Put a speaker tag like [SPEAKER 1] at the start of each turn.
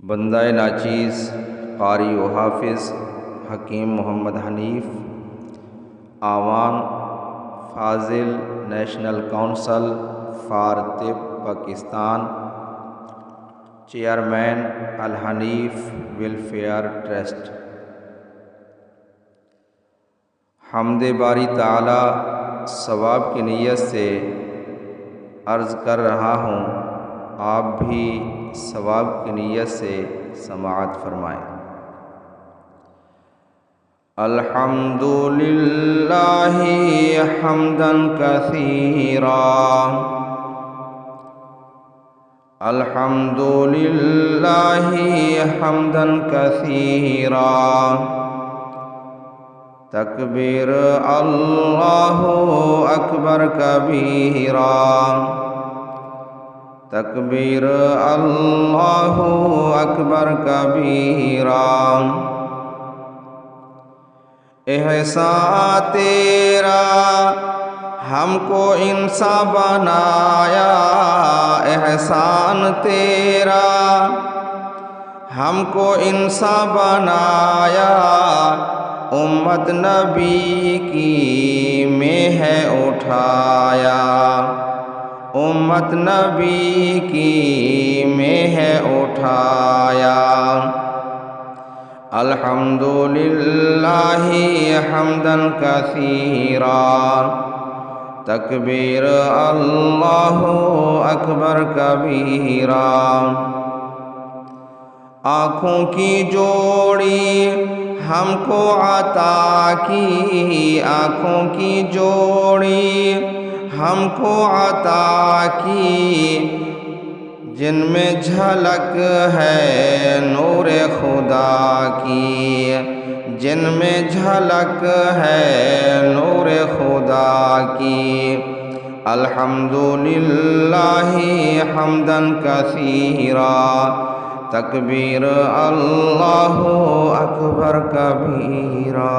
[SPEAKER 1] بندہ ناچیز قاری و حافظ حکیم محمد حنیف اعوان فاضل نیشنل کونسل فار طب پاکستان چیئرمین الحنیف ویلفیئر ٹرسٹ۔ حمد باری تعالی ثواب کی نیت سے عرض کر رہا ہوں، آپ بھی ثواب کی نیت سے سماعت فرمائیں۔ الحمد للہ حمدا کثیرا، الحمد للہ حمدا کثیرا، تکبیر اللہ اکبر کبیرا، تکبیر اللہ اکبر کبیرا۔ احسان تیرا ہم کو انسان بنایا، احسان تیرا ہم کو انسان بنایا، امت نبی کی میں ہے اٹھایا، امت نبی کی میں ہے اٹھایا۔ الحمد للہ حمدا کثیرا، تکبیر اللہ اکبر کبیرا۔ آنکھوں کی جوڑی ہم کو عطا کی، آنکھوں کی جوڑی ہم کو عطا کی، جن میں جھلک ہے نور خدا کی، جن میں جھلک ہے نور خدا کی۔ الحمد للہ حمدا کثیرا، تکبیر اللہ اکبر کبیرا۔